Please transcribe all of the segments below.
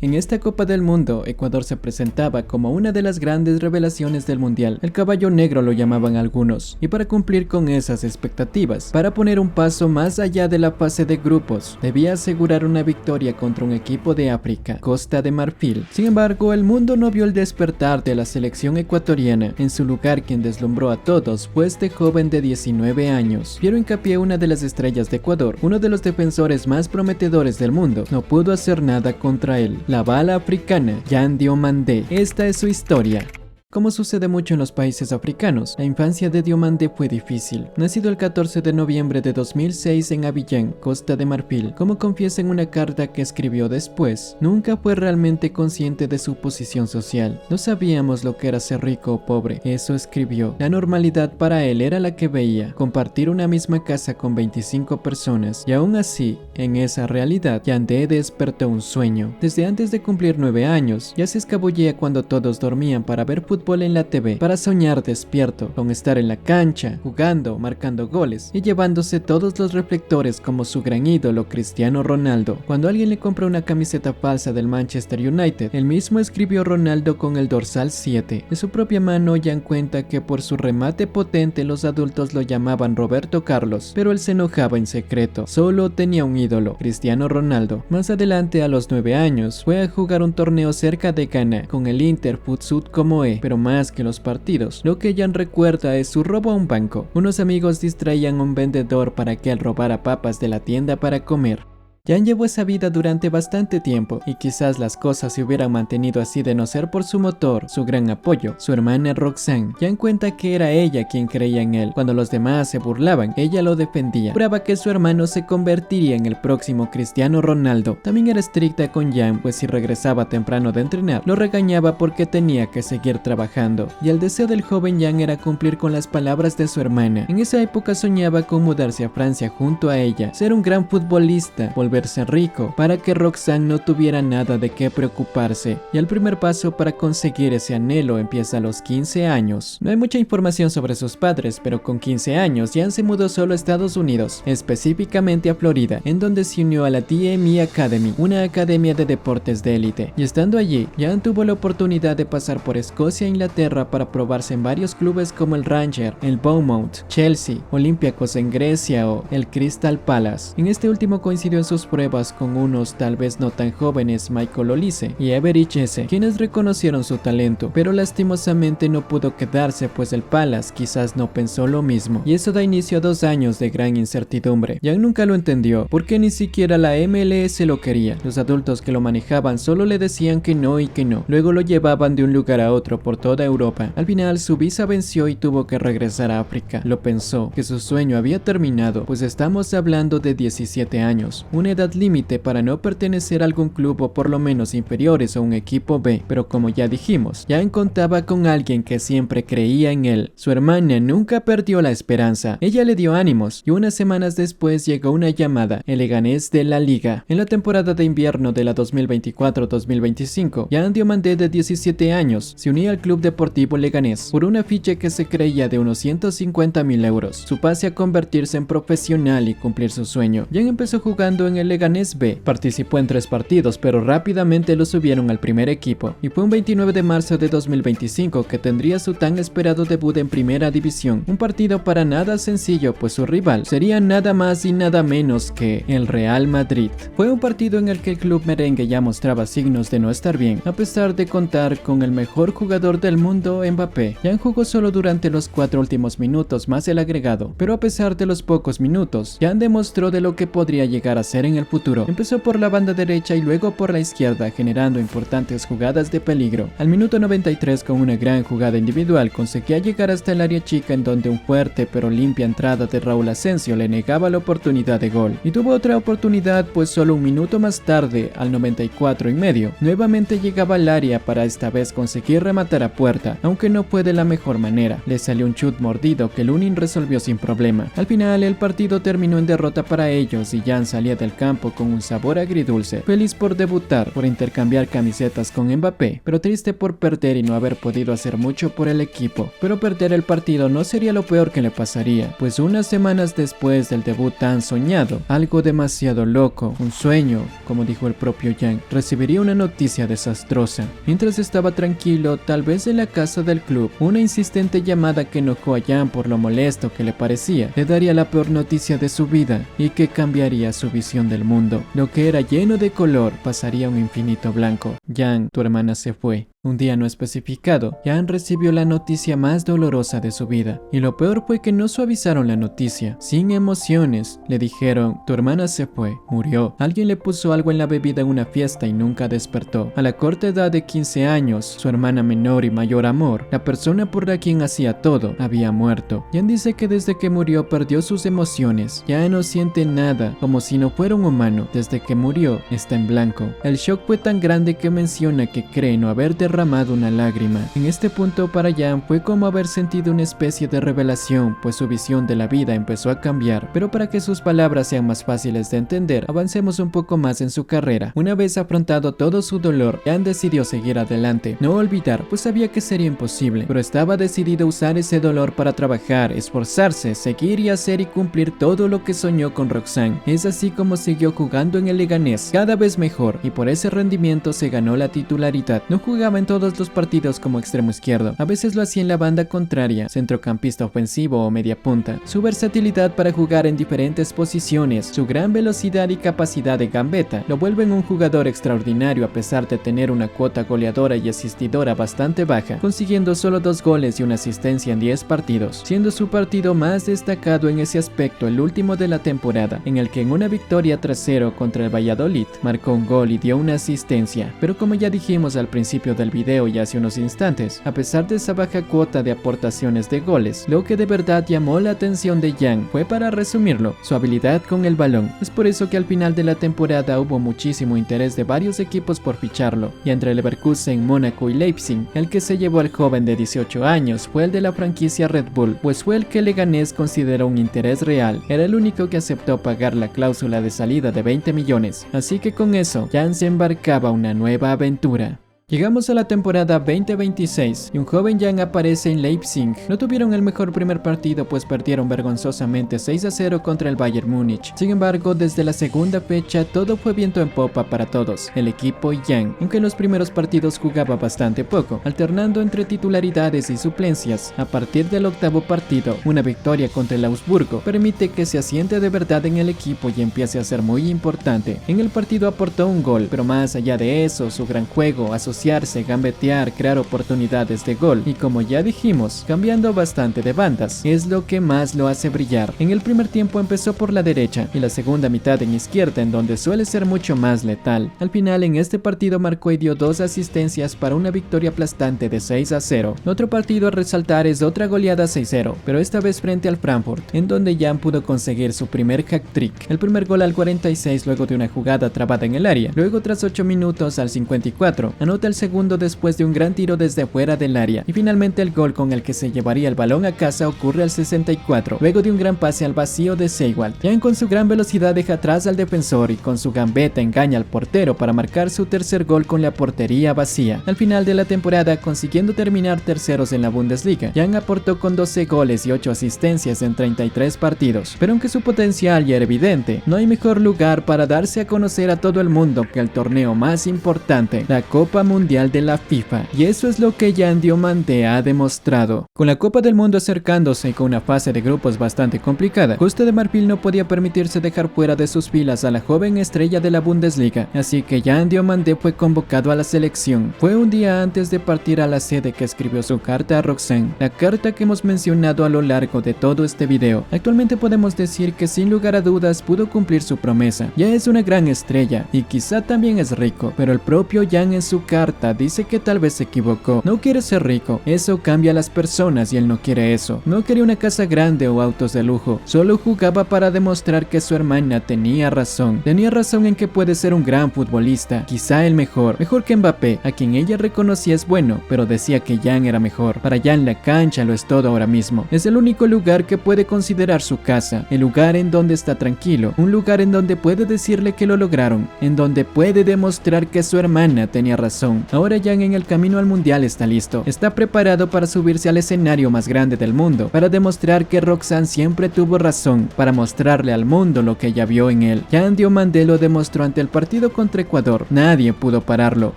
En esta Copa del Mundo, Ecuador se presentaba como una de las grandes revelaciones del Mundial. El caballo negro lo llamaban algunos, y para cumplir con esas expectativas, para poner un paso más allá de la fase de grupos, debía asegurar una victoria contra un equipo de África, Costa de Marfil. Sin embargo, el mundo no vio el despertar de la selección ecuatoriana. En su lugar, quien deslumbró a todos fue este joven de 19 años. Piero Hincapié, una de las estrellas de Ecuador, uno de los defensores más prometedores del mundo, no pudo hacer nada contra él. La bala africana, Yan Diomandé. Esta es su historia. Como sucede mucho en los países africanos, la infancia de Diomandé fue difícil. Nacido el 14 de noviembre de 2006 en Abiyán, Costa de Marfil, como confiesa en una carta que escribió después, nunca fue realmente consciente de su posición social. No sabíamos lo que era ser rico o pobre, eso escribió. La normalidad para él era la que veía, compartir una misma casa con 25 personas, y aún así, en esa realidad, Yandé despertó un sueño. Desde antes de cumplir 9 años, ya se escabullía cuando todos dormían para ver fútbol en la TV, para soñar despierto, con estar en la cancha, jugando, marcando goles y llevándose todos los reflectores como su gran ídolo Cristiano Ronaldo. Cuando alguien le compra una camiseta falsa del Manchester United, él mismo escribió Ronaldo con el dorsal 7. De su propia mano Yan cuenta que por su remate potente los adultos lo llamaban Roberto Carlos, pero él se enojaba en secreto. Solo tenía un ídolo, Cristiano Ronaldo. Más adelante, a los 9 años, fue a jugar un torneo cerca de Ghana con el Inter Futsud Comoé, pero más que los partidos, lo que Yan recuerda es su robo a un banco. Unos amigos distraían a un vendedor para que él robara papas de la tienda para comer. Yan llevó esa vida durante bastante tiempo, y quizás las cosas se hubieran mantenido así de no ser por su motor, su gran apoyo, su hermana Roxanne. Yan cuenta que era ella quien creía en él. Cuando los demás se burlaban, ella lo defendía. Juraba que su hermano se convertiría en el próximo Cristiano Ronaldo. También era estricta con Yan, pues si regresaba temprano de entrenar, lo regañaba porque tenía que seguir trabajando. Y el deseo del joven Yan era cumplir con las palabras de su hermana. En esa época soñaba con mudarse a Francia junto a ella, ser un gran futbolista, volverse rico, para que Roxanne no tuviera nada de qué preocuparse. Y el primer paso para conseguir ese anhelo empieza a los 15 años. No hay mucha información sobre sus padres, pero con 15 años Yan se mudó solo a Estados Unidos, específicamente a Florida, en donde se unió a la DME Academy, una academia de deportes de élite. Y estando allí, Yan tuvo la oportunidad de pasar por Escocia e Inglaterra para probarse en varios clubes como el Rangers, el Bournemouth, Chelsea, Olympiacos en Grecia o el Crystal Palace. En este último coincidió en sus pruebas con unos tal vez no tan jóvenes Michael Olise y Every Jesse, quienes reconocieron su talento, pero lastimosamente no pudo quedarse, pues el Palace quizás no pensó lo mismo, y eso da inicio a 2 años de gran incertidumbre. Yan nunca lo entendió, porque ni siquiera la MLS lo quería. Los adultos que lo manejaban solo le decían que no y que no, luego lo llevaban de un lugar a otro por toda Europa. Al final su visa venció y tuvo que regresar a África. Lo pensó, que su sueño había terminado, pues estamos hablando de 17 años, una edad límite para no pertenecer a algún club o por lo menos inferiores a un equipo B, pero como ya dijimos, Yan contaba con alguien que siempre creía en él. Su hermana nunca perdió la esperanza, ella le dio ánimos y unas semanas después llegó una llamada, el Leganés de la Liga. En la temporada de invierno de la 2024-2025, Yan Diomandé, de 17 años, se unía al Club Deportivo Leganés por una ficha que se creía de unos 150.000 euros. Su pase a convertirse en profesional y cumplir su sueño. Yan empezó jugando en el Leganés B, participó en 3 partidos, pero rápidamente lo subieron al primer equipo, y fue un 29 de marzo de 2025 que tendría su tan esperado debut en primera división, un partido para nada sencillo, pues su rival sería nada más y nada menos que el Real Madrid. Fue un partido en el que el club merengue ya mostraba signos de no estar bien, a pesar de contar con el mejor jugador del mundo, Mbappé. Yan jugó solo durante los 4 últimos minutos más el agregado, pero a pesar de los pocos minutos, Yan demostró de lo que podría llegar a ser en el futuro. Empezó por la banda derecha y luego por la izquierda, generando importantes jugadas de peligro. Al minuto 93, con una gran jugada individual, conseguía llegar hasta el área chica, en donde un fuerte pero limpia entrada de Raúl Asensio le negaba la oportunidad de gol. Y tuvo otra oportunidad, pues solo un minuto más tarde, al 94 y medio, nuevamente llegaba al área para esta vez conseguir rematar a puerta, aunque no fue de la mejor manera. Le salió un chut mordido que Lunin resolvió sin problema. Al final el partido terminó en derrota para ellos y Yan salía del campo con un sabor agridulce, feliz por debutar, por intercambiar camisetas con Mbappé, pero triste por perder y no haber podido hacer mucho por el equipo. Pero perder el partido no sería lo peor que le pasaría, pues unas semanas después del debut tan soñado, algo demasiado loco, un sueño, como dijo el propio Yang, recibiría una noticia desastrosa. Mientras estaba tranquilo, tal vez en la casa del club, una insistente llamada que enojó a Yang por lo molesto que le parecía, le daría la peor noticia de su vida y que cambiaría su visión del mundo. Lo que era lleno de color pasaría a un infinito blanco. Yang, tu hermana se fue. Un día no especificado, Yang recibió la noticia más dolorosa de su vida. Y lo peor fue que no suavizaron la noticia. Sin emociones, le dijeron, tu hermana se fue, murió. Alguien le puso algo en la bebida en una fiesta y nunca despertó. A la corta edad de 15 años, su hermana menor y mayor amor, la persona por la quien hacía todo, había muerto. Yang dice que desde que murió perdió sus emociones. Ya no siente nada, como si no fuera un humano. Desde que murió, está en blanco. El shock fue tan grande que menciona que cree no haber derramado una lágrima. En este punto para Yang fue como haber sentido una especie de revelación, pues su visión de la vida empezó a cambiar. Pero para que sus palabras sean más fáciles de entender, avancemos un poco más en su carrera. Una vez afrontado todo su dolor, Yang decidió seguir adelante, no olvidar, pues sabía que sería imposible, pero estaba decidido a usar ese dolor para trabajar, esforzarse, seguir y hacer y cumplir todo lo que soñó con Roxanne. Es así como siguió jugando en el Leganés, cada vez mejor, y por ese rendimiento se ganó la titularidad. No jugaba en todos los partidos como extremo izquierdo, a veces lo hacía en la banda contraria, centrocampista ofensivo o media punta. Su versatilidad para jugar en diferentes posiciones, su gran velocidad y capacidad de gambeta, lo vuelven un jugador extraordinario a pesar de tener una cuota goleadora y asistidora bastante baja, consiguiendo solo 2 goles y una asistencia en 10 partidos, siendo su partido más destacado en ese aspecto el último de la temporada, en el que en una victoria 3-0 contra el Valladolid, marcó un gol y dio una asistencia. Pero como ya dijimos al principio del video y hace unos instantes, a pesar de esa baja cuota de aportaciones de goles, lo que de verdad llamó la atención de Yang fue, para resumirlo, su habilidad con el balón. Es por eso que al final de la temporada hubo muchísimo interés de varios equipos por ficharlo, y entre Leverkusen, Mónaco y Leipzig, el que se llevó al joven de 18 años fue el de la franquicia Red Bull, pues fue el que Leganés consideró un interés real. Era el único que aceptó pagar la cláusula de salida de 20 millones, así que con eso, Yang se embarcaba a una nueva aventura. Llegamos a la temporada 2026 y un joven Yang aparece en Leipzig. No tuvieron el mejor primer partido, pues perdieron vergonzosamente 6-0 contra el Bayern Múnich. Sin embargo, desde la segunda fecha todo fue viento en popa para todos, el equipo y Yang, aunque en los primeros partidos jugaba bastante poco, alternando entre titularidades y suplencias. A partir del octavo partido, una victoria contra el Augsburgo permite que se asiente de verdad en el equipo y empiece a ser muy importante. En el partido aportó un gol, pero más allá de eso, su gran juego, asociarse, gambetear, crear oportunidades de gol y, como ya dijimos, cambiando bastante de bandas, es lo que más lo hace brillar. En el primer tiempo empezó por la derecha y la segunda mitad en izquierda, en donde suele ser mucho más letal. Al final en este partido marcó y dio 2 asistencias para una victoria aplastante de 6-0. Otro partido a resaltar es otra goleada 6-0, pero esta vez frente al Frankfurt, en donde Yang pudo conseguir su primer hat-trick. El primer gol al 46 luego de una jugada trabada en el área, luego tras 8 minutos al 54, anota el segundo después de un gran tiro desde fuera del área, y finalmente el gol con el que se llevaría el balón a casa ocurre al 64, luego de un gran pase al vacío de Seiwald. Yang con su gran velocidad deja atrás al defensor y con su gambeta engaña al portero para marcar su tercer gol con la portería vacía. Al final de la temporada, consiguiendo terminar terceros en la Bundesliga, Yang aportó con 12 goles y 8 asistencias en 33 partidos, pero aunque su potencial ya era evidente, no hay mejor lugar para darse a conocer a todo el mundo que el torneo más importante, la Copa Mundial de la FIFA, y eso es lo que Yang Diomande ha demostrado. Con la Copa del Mundo acercándose y con una fase de grupos bastante complicada, Costa de Marfil no podía permitirse dejar fuera de sus filas a la joven estrella de la Bundesliga, así que Yang Diomande fue convocado a la selección. Fue un día antes de partir a la sede que escribió su carta a Roxanne, la carta que hemos mencionado a lo largo de todo este video. Actualmente podemos decir que sin lugar a dudas pudo cumplir su promesa. Ya es una gran estrella y quizá también es rico, pero el propio Yang en su carta carta dice que tal vez se equivocó. No quiere ser rico, eso cambia a las personas y él no quiere eso. No quería una casa grande o autos de lujo, solo jugaba para demostrar que su hermana tenía razón. Tenía razón en que puede ser un gran futbolista, quizá el mejor que Mbappé, a quien ella reconocía es bueno, pero decía que Jan era mejor. Para Jan la cancha lo es todo ahora mismo. Es el único lugar que puede considerar su casa, el lugar en donde está tranquilo, un lugar en donde puede decirle que lo lograron, en donde puede demostrar que su hermana tenía razón. Ahora Jan en el camino al mundial está listo, está preparado para subirse al escenario más grande del mundo, para demostrar que Roxanne siempre tuvo razón, para mostrarle al mundo lo que ella vio en él. Jan Diomandé lo demostró ante el partido contra Ecuador, nadie pudo pararlo.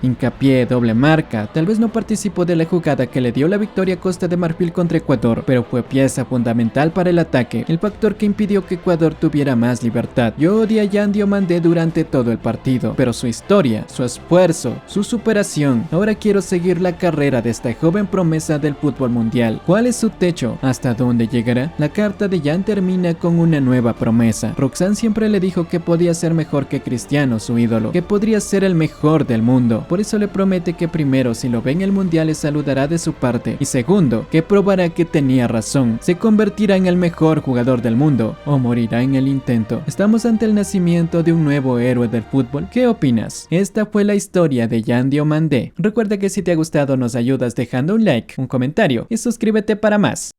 Hincapié, doble marca, tal vez no participó de la jugada que le dio la victoria a Costa de Marfil contra Ecuador, pero fue pieza fundamental para el ataque, el factor que impidió que Ecuador tuviera más libertad. Yo odié a Jan Diomandé durante todo el partido, pero su historia, su esfuerzo, su superación, ahora quiero seguir la carrera de esta joven promesa del fútbol mundial. ¿Cuál es su techo? ¿Hasta dónde llegará? La carta de Jan termina con una nueva promesa. Roxanne siempre le dijo que podía ser mejor que Cristiano, su ídolo, que podría ser el mejor del mundo. Por eso le promete que primero, si lo ve en el mundial, le saludará de su parte, y segundo, que probará que tenía razón, se convertirá en el mejor jugador del mundo o morirá en el intento. Estamos ante el nacimiento de un nuevo héroe del fútbol. ¿Qué opinas? Esta fue la historia de Jan Diomandé. Recuerda que si te ha gustado nos ayudas dejando un like, un comentario y suscríbete para más.